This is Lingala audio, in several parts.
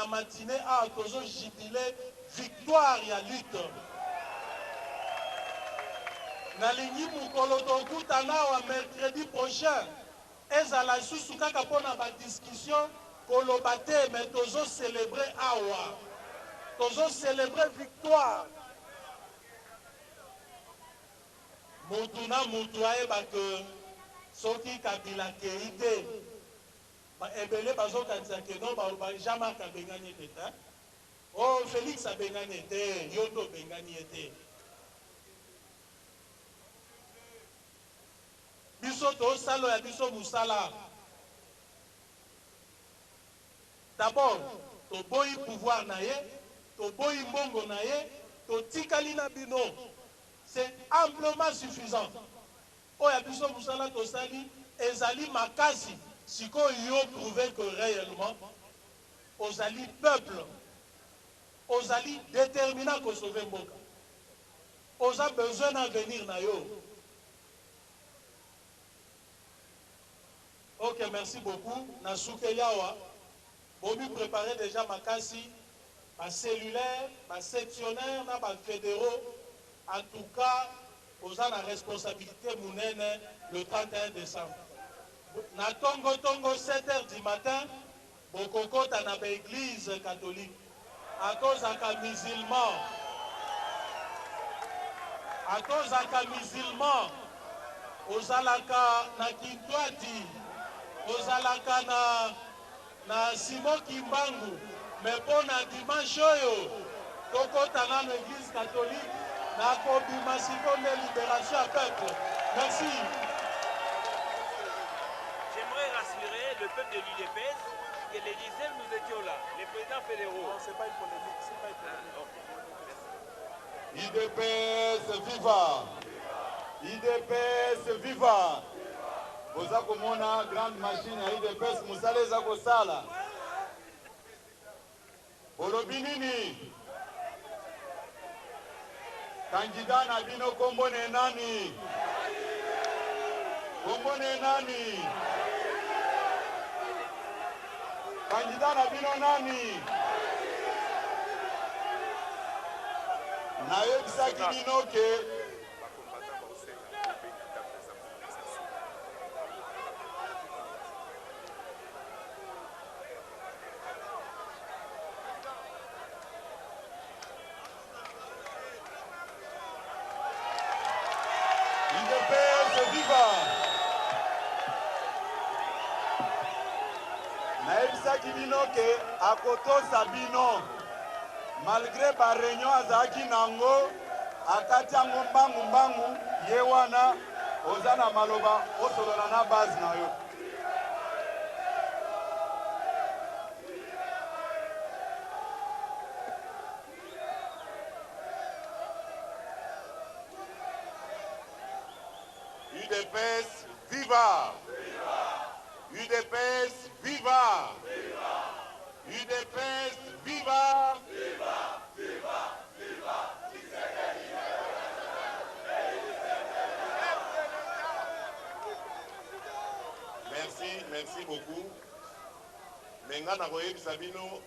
matinée à tozo jubilé victoire ya lutte. Nalingi mukolo tokutana wa mercredi prochain. Ezala susu kaka pona ba discussion koloba te mais tozo célébrer awa. Tozo célébrer victoire. Mutu na mutu ayeba que soki Kabila keite ba ebele bazokanisa ke non ba jamais kabengani teta. Oh Félix abengani te, yoto bengani ete. Biso to salo ya biso musala. D'abord, to boyi pouvoir na ye, to boyi mbongo na ye, to tikali na bino. C'est amplement suffisant. Oya biso musala to sali ezali makasi. Siko yo prouver que réellement ozali peuple, ozali déterminant ko sauver mboka. Oza besoin d'avenir na yo. Ok, merci beaucoup. Nasuke Yawa. Bobi préparer déjà makasi, ma cellulaire, ma sectionnaire, ma fédéraux. En tout cas, vous avez la responsabilité mounene le 31 décembre. Na tongo 7h du matin, Bokoko na l'église catholique. À cause de musulman. À cause de musulman. Ozalaka na Kintwati. Ozalaka na Simon Kimbangu. Mais pour na dimanche oyo, Kokota na l'église catholique. La Kobimasico de libération à peuple. Merci. J'aimerais rassurer le peuple de l'UDPS que les 10e nous étions là, les présidents fédéraux. Non, c'est pas une polémique, c'est pas une polémique. UDPS viva! UDPS viva! Boza komona grande machine ya UDPS musala eza kosala. Bolobi nini? Kandida na bino kombo ne nani? Kombo ne nani? Kandida na bino nani? Na yebisaki bino ke Kibinoke akoto sabino malgré ba réunion azaki nango akati yango mbangu ye wana ozana maloba osolola na base na yo UDPS viva! UDPS viva! UDPS viva! Viva! Viva! Viva! Merci beaucoup. Menga na koyebi sabino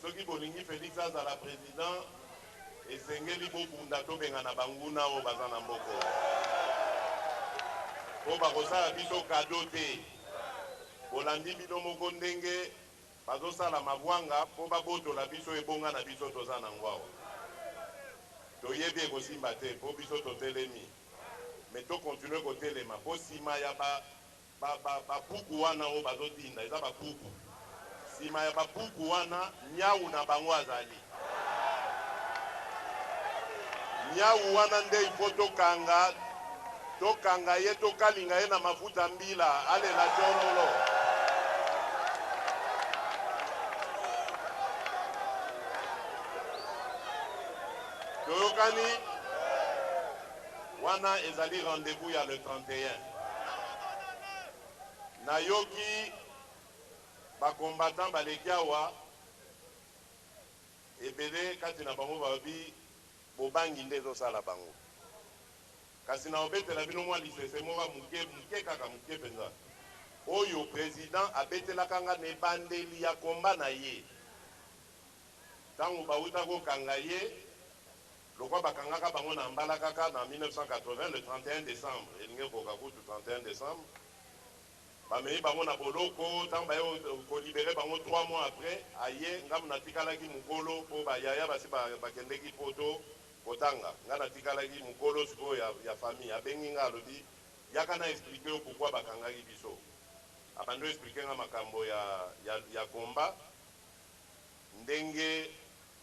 soki bolingi Félix azala président esengeli bobunda tobenga na banguna o bazana mboko. Po bakosala biso kado te. Bolandi bino moko ndenge bazosala mabwanga po babotola biso ebonga na biso toza na ngwao. Toyebi ekosimba te po biso totelemi. Mais to continue kotelema po sima ya bapuku wana o bazotinda eza bapuku. Sima ya bapuku wana nyau na bango azali. Nyau wana nde ifo tokanga ye tokalinga ye na mafuta mbila alela chorolo. Toyokani wana ezali rendez-vous ya le 31. Nayoki bakombatant baleki awa ebele kati na bango babi bobangi nde ezosala bango. Kasi na obetela bino mwa lisese moka muke kaka muke penza. Oyo président abetelaka nga nebandeli ya komba na ye. ntango bauta kokanga ye lokwa bakangaka bango na mbala kaka na 1980 le 31 décembre elingi ekoka kutu 31 décembre bamei bango na boloko ntango baye kolibere bango 3 mois après aye ngamu natikalaki mokolo mpo bayaya basi bakendeki poto kotanga nga natikalaki mokolo sikoyo ya famille abengi nga alobi yaka na explike yo pourkui bakangaki biso abandi explike nga makambo ya komba ndenge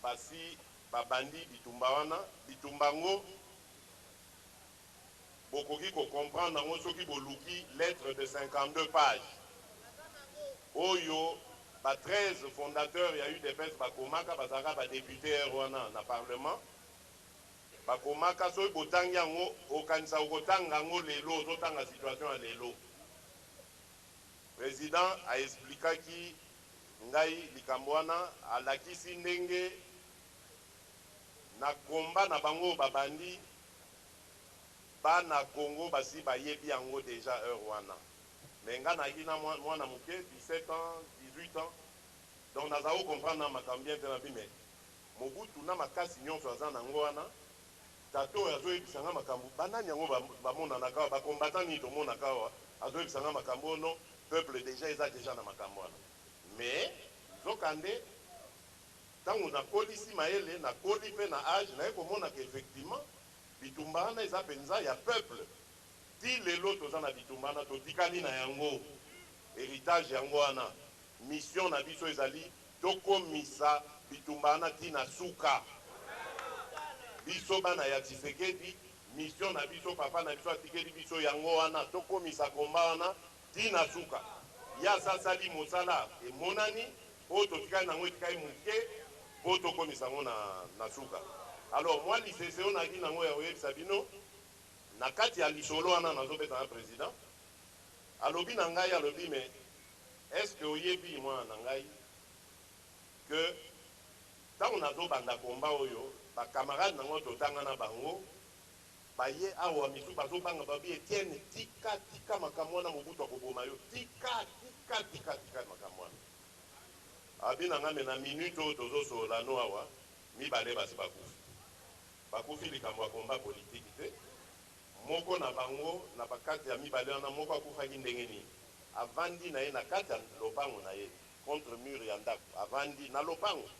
basi babandi bitumba wana bitumba ngo bokoki comprendre nango soki boluki lettre de 52 pages oyo ba 13 fondateurs ya UDPS bakomaka bazalaka badepute wana na parlement bakomaka soki botangi yango okanisa okotanga yango lelo ozotanga situation ya lelo président aexplikaki ngai likambo wana alakisi ndenge na komba na bango babandi bana Congo basi bayebi yango déjà heure wana mais nga naki na mwana moke 17 ans 18 ans donc nazao comprendre na makambo bien te na bi mais mobutu na makasi nyonso aza nango wana tato azoyebisanga makambo banani yango bamonanaka awa bakombatant nini tomonaka awa azoyebisanga makambo ono peuple déjà eza déjà na makambo wana mais zokande ntango nakolisi mayele nakoli mpe na age naye komonaka effectivement bitumba wana eza mpenza ya peuple ti lelo toza na bitumba wana totikali na yango héritage yango wana mission na biso ezali tokomisa bitumba wana ti na suka biso bana ya Tshisekedi mission na biso papa na biso atikeli biso yango wana tokomisa komba wana ti na suka ya sasali mosala emonani oyo totikali nango etikali moke po tokomisa yango na suka alors moi lisese oyo naki nango ya koyebisa bino na kati ya lisolo wana nazobeta na président alobi na ngai alobi mais est-ce que oyebi mwana na ngai que ntango nazobanda komba oyo bakamarade nango totanga na bango baye awa misu bazobanga babi Etienne tika makambo wana mobutu akoboma yo tika makambo wana abi na ngai me na minute oyo tozosola no awa mibale basi bakufi likambo ya komba politiki te moko na bango na bakati ya mibale wana moko akufaki ndenge nini avandi na ye na kati ya lopango na ye contre mur ya ndako avandi na lopango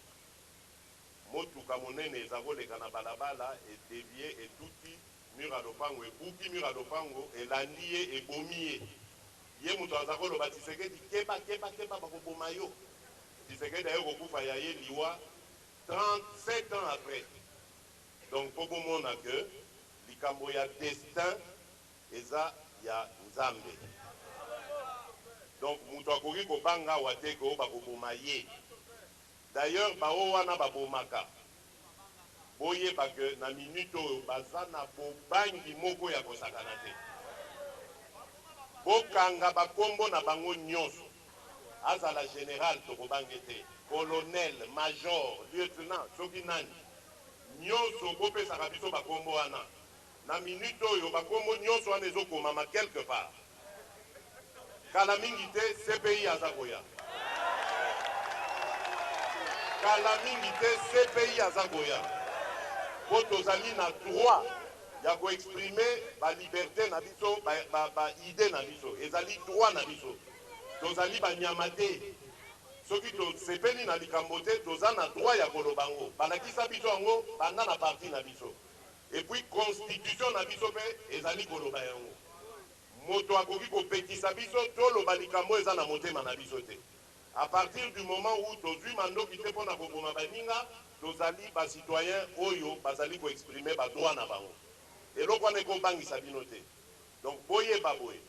motuka monene eza koleka na balabala edevie etuti mur ya lopango ebuki mur ya lopango elandi ye ebomi ye moto aza koloba Tshisekedi keba bakoboma yo Tshisekedi aye kokufa ya ye liwa 37 ans après donc po bomona ke likambo ya destin eza ya nzambe donc moto akoki kobanga awa te ko bakoboma ye d'ailleurs bao wana babomaka boyeba ke na minute oyo baza na bobangi moko ya kosakana te bokanga bakombo na bango nyonso azala général tokobange te colonel major lieutenant soki nani nyonso bopesaka biso bakombo wana na minute oyo bakombo nyonso wana ezokomama quelque part kala mingi te CPI aza koya kala mingi te CPI aza koya po tozali na droit ya koexprime baliberté na biso baide na biso ezali droit na biso tozali banyama te soki tosepeli na likambo te toza na droit ya koloba yango balakisa biso yango banda na parti na biso epuis constitution na biso mpe ezali koloba yango moto akoki kopekisa biso toloba likambo eza na motema na biso te à partir du moment où tozwi mandoki te mpona koboma baninga tozali bacitoyen oyo bazali koexprime badroit na bango eloko wana ekobangisa bino te donc boyeba boye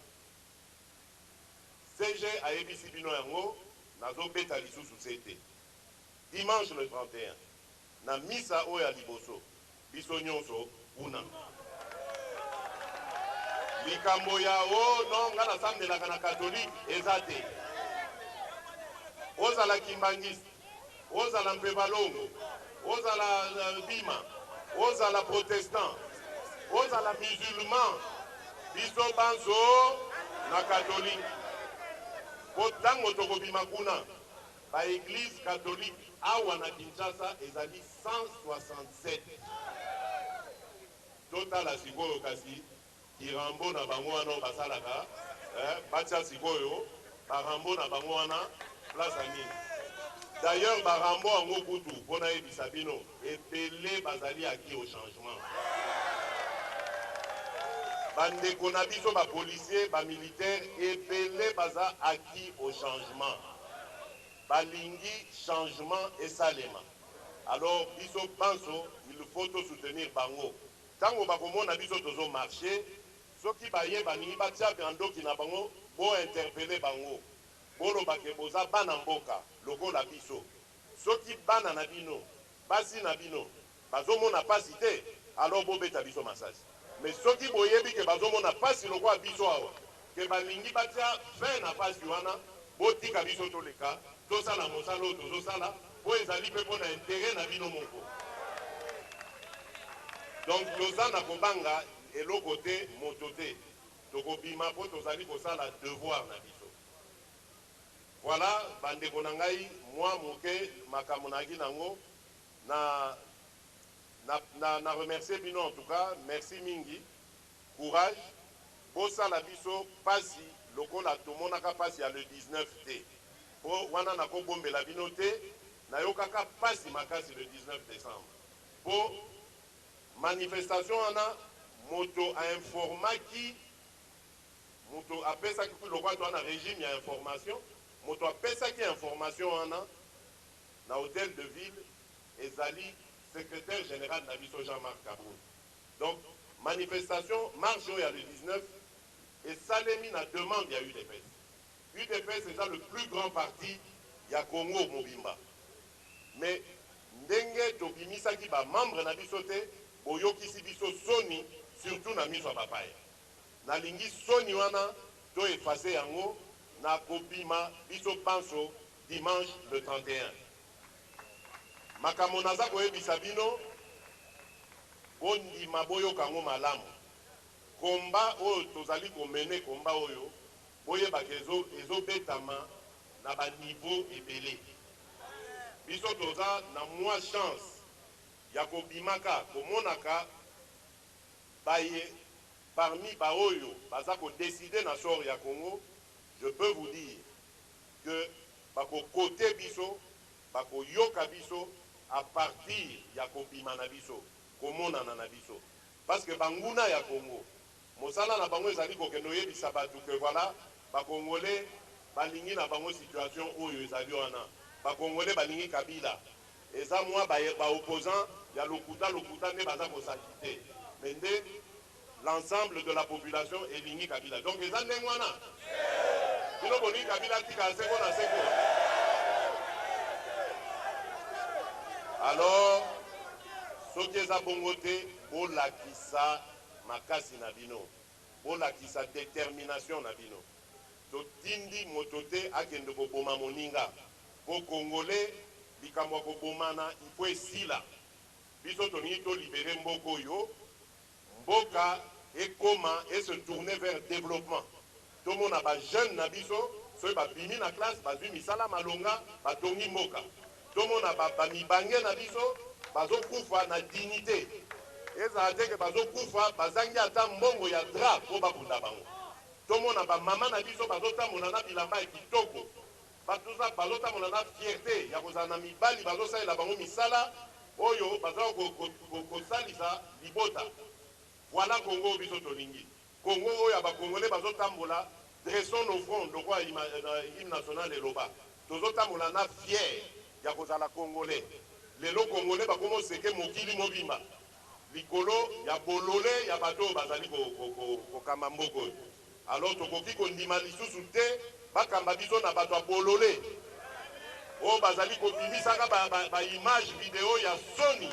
CG ayebisi bino yango nazobeta lisusu sete dimanche le 31 na misa oyo ya liboso biso nyonso kuna likambo ya no nga nasamdelaka na katolike eza te ozala kimbangisi ozala mpe balongo ozala bima ozala protestant ozala musulman biso banzo na katolike po ntango tokobima kuna ba église catholique awa na Kinshasa ezali 167. Totala sikoyo kasi kirambo na bango wana basalaka batia sikoyo barambo na bango wana place nini. D'ailleurs barambo ango kutu mpona yebisa bino ebele bazali aki au changement. Bandeko na biso ba policier ba militaire ebele baza aki au changement. Balingi changement esalema. Alors biso banso il faut tout soutenir bango. Tango bakomona biso tozo marcher soki baye baningi batia bandoki na bango bo interpeller bango. Bolo bake boza bana mboka lokola biso. Soki bana na bino basi na bino bazomona pasi te alors bobeta biso masasi. Mais soki boyebi ke bazomona pasi lokola biso awa ke balingi batia fin na pasi wana botika biso toleka tosala mosala oyo tozosala po ezali mpe mpona intere na bino moko. Donc toza na kobanga eloko te moto te tokobima mpo tozali kosala devoir na biso. Voilà bandeko na ngai mwa moke makambo naki nango na remercier bino en tout cas. Merci mingi, courage bosala biso pasi lokola tomonaka pasi ya le 19 te po wana nakobombela bino te nayokaka pasi makasi le 19 décembre po manifestation wana moto ainformaki moto apesaki lokola to wana régime ya information moto apesaki information wana na hôtel de ville ezali secrétaire général na biso Jean-Marc Kaboul. Donc manifestation marche oyo ya le 19 esalemi na demande ya UDPS. UDPS eza le plus grand parti ya Congo mobimba. Mais ndenge tobimisaki ba membre na biso te boyokisi biso soni surtout na miso ya bapaya. Nalingi soni wana to effacer yango na kobima biso banso dimanche le 31. Makambo naza koyebisa bino bondima boyoka yango malamu. Komba oyo tozali komene komba oyo boyebaka ezobetama na baniveau ebele. Biso toza na mwa chance ya kobimaka komonaka baye parmi baoyo baza kodeside na sort ya Congo. Je peux vous dire que bako kote biso bako yoka biso à partir ya kobima na biso komonana na biso parce que banguna ya Congo mosala na bango ezali kokendo yebisa batu que voilà bakongolais balingi na bango situation oyo ezali wana bakongolais balingi Kabila eza mwa ba opposant ya lokuta nde baza kosaki te mais nde l'ensemble de la population elingi Kabila. Donc eza ndenge wana bino bolingi Kabila tika seko na seko. Alors soki eza bongo te bolakisa makasi na bino bolakisa détermination na bino totindi moto te akende koboma moninga po congolais likambo ya kobomana il faut esila biso tolingi tolibere mboka oyo mboka ekoma et se tourner vers développement. Tomona ba jeune na biso soki babimi na classe bazwi misala malonga batongi mboka. Tomona ba mibange na biso bazokufa na dignité. Ezala te ke bazokufa bazangi ata mbongo ya drap po bakunda bango. Tomona ba mama na biso bazotambola na bilamba ya kitoko. Batuza bazotambola na fierté ya kozala na mibali bazosalela bango misala oyo bazala kosalisa libota. Voilà Congo biso tolingi. Congo oyo ba congolais bazotambola dressons nos fronts de quoi hymne national eloba. Tozotambola na fier ya kozala congolais. Lelo congolais bakomo seke mokili mobimba. Likolo ya bolole ya bato bazali kokamba mboko. Alors tokoki kondima lisusu te bakamba biso na bato ya bolole. O bazali kobimisaka ba image vidéo ya Sony.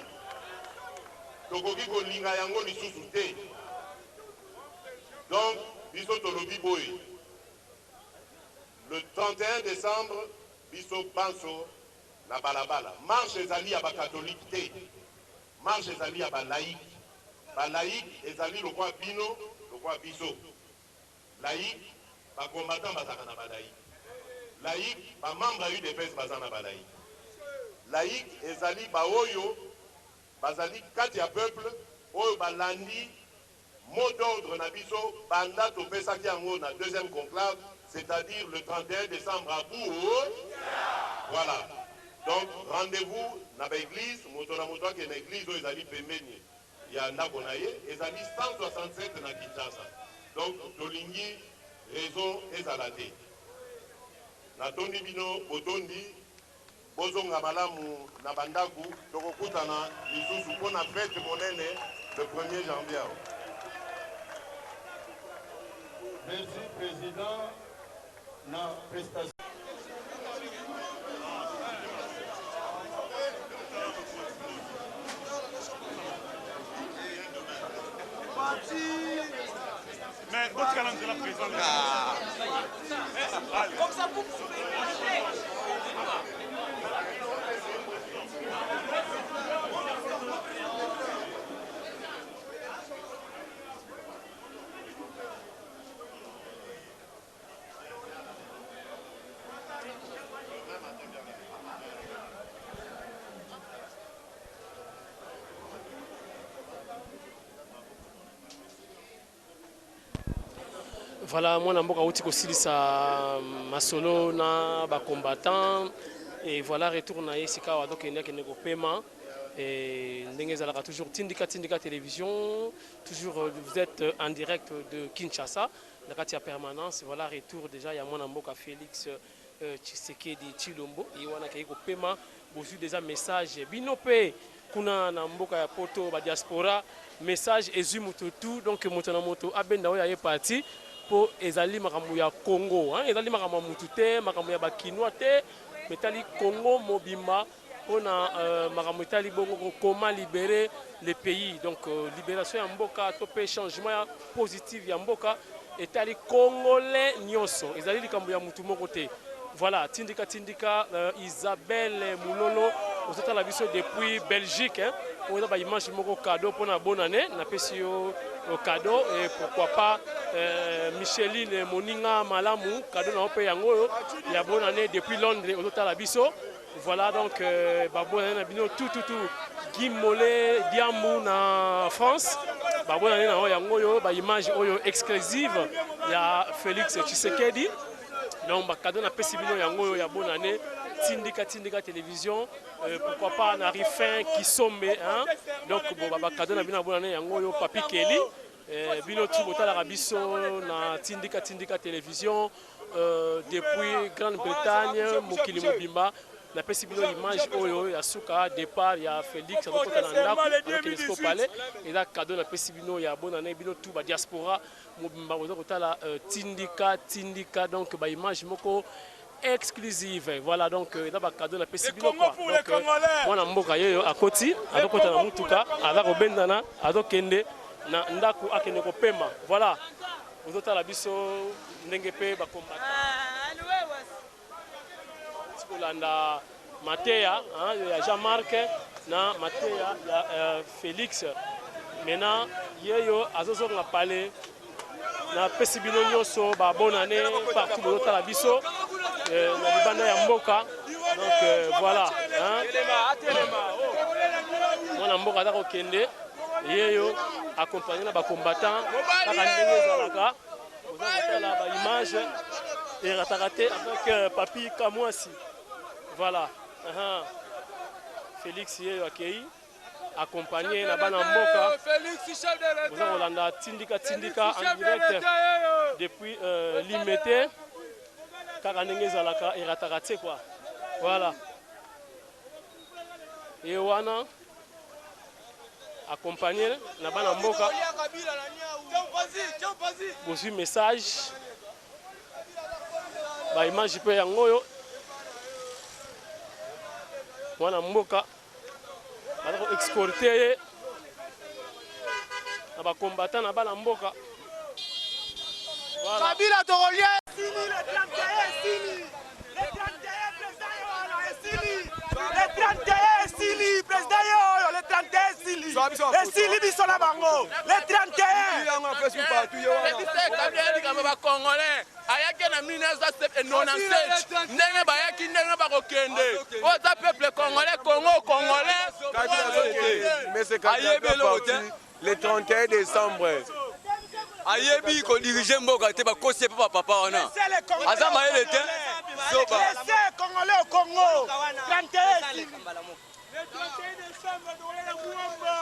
Tokoki kolinga yango lisusu te. Donc biso tolobi boy. Le 31 décembre biso banso na balabala. Marche ezali ya ba catholique te. Marche ezali ya ba laïque. Ba laïque ezali lokwa bino, lokwa biso. Laïque ba combattant bazaka na ba laïque. laïque bamembre ya UDPS baza na balaïque. Laïque ezali baoyo bazali kati ya peuple oyo balandi mot d'ordre na biso banda topesaki yango na deuxième conclave, c'est-à-dire le 31 décembre à Bourg. Voilà. Donc rendez-vous na l'église, moto na moto ke na église oyo ezali pembeni ya ndako na ye, ezali 167 na Kinshasa. Donc tolingi raison ezala te. Na tondi bino botondi bozonga malamu na bandaku tokokutana lisusu mpona fête monene le 1er janvier. Merci président na prestation. Mais d'autres canons de la prison. Comme ça, vous Voilà, moi namboka outi kosilisa masolo na ba combattant et voilà retour na esika wa donc endaki neko paiement et ndenge ezalaka toujours tindika télévision toujours vous êtes en direct de Kinshasa na kati ya permanence. Voilà retour déjà ya moi namboka Félix Tshisekedi Tshilombo et wana kayiko paiement bozu déjà message binope kuna na mboka ya poto ba diaspora message ezumu tout donc moto na moto abenda oya ye parti po ezali makambo ya Congo, ezali makambo mutu te, makambo ya bakinois te, metali Congo mobimba, on a makambo etali bongo comment libérer le pays. Donc libération ya mboka, topé changement positif ya mboka, etali congolais nyonso, ezali likambo ya mutu moko te. Voilà, tindika Isabelle Moulolo, aux autres la biso depuis Belgique, on a ba image moko cadeau pour la bonne année, na pesio cadeau et pourquoi pas Micheline Moninga Malamu cadeau na ope yango ya bonne année depuis Londres aux autres la biso. Voilà donc ba bonne année na bino tout Guy Mollet Diamou na France. Ba bonne année na yango yo ba image oyo exclusive ya Félix Tshisekedi. Donc ba cadeau na pesi bino yango ya bonne année. Tindika télévision, pourquoi pas na Rifin qui sombe, hein? Donc bon baba cadeau na bino bonne année yango yo Papi Kelly, bino tout bota la rabiso na Tindika télévision depuis Grande-Bretagne, Mokili Mobimba. Na pesi bino image oyo ya suka départ ya Félix avec na ndako avec l'espo palais et là cadeau na pesi bino ya bonne année bino tout ba diaspora Mobimba ozo kotala Tindika donc ba image moko exclusive. Voilà donc là ba cadeau na pesi bino quoi. Donc mwana mboka yoyo akoti adokota na mutuka ala kobendana adokende na ndako akende kopema. Voilà ozota la biso ndenge pe ba combattant Landa Matéa ya Jean-Marc na Matéa ya Félix. Maintenant yeyo azozo na palais na pesi bino nyonso ba bonne année partout ozota la biso na libanda ya mboka. Donc voilà mwana mboka dako kende yeyo accompagné na ba combattant kaka ndenge ezalaka ozala ba image et rataraté avec Papi Kamwasi. Voilà. Félix yeyo accueilli accompagné na bana mboka. Vous avez Rolanda Tindika en direct depuis Limete. Karanenge Zalaka et Ratarate quoi. Voilà. Et wana accompagné na bana mboka. Vous message. Ba image pe yango mwana mboka bazako escorter na ba combattant na bana mboka. Voilà. Kabila Torolia Sili le 31 Sili. Le 31 président le 31 Sili président le 31 Sili. Et Sili biso na bango. Le 31 Congolais. Ayaki na 1997 ndenge bayaki ndenge bakokende oza peuple congolais congolais mais c'est le 31 décembre ayebi ko diriger mboka te bakosi pe papa wana aza mayele te soba laissez congolais au Congo 31 le 31 décembre de la Mouamba.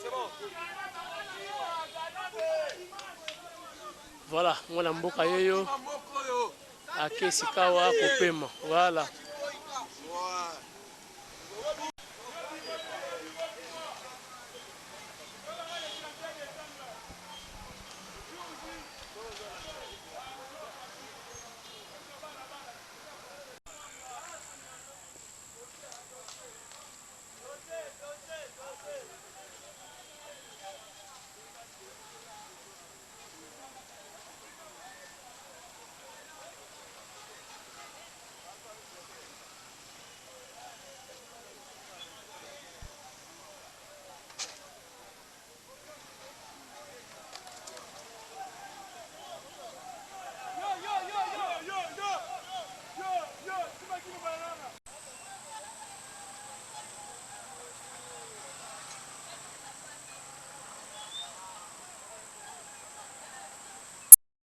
C'est bon. Voilà, mwana mboka yoyo akesika wa kopema. Voilà.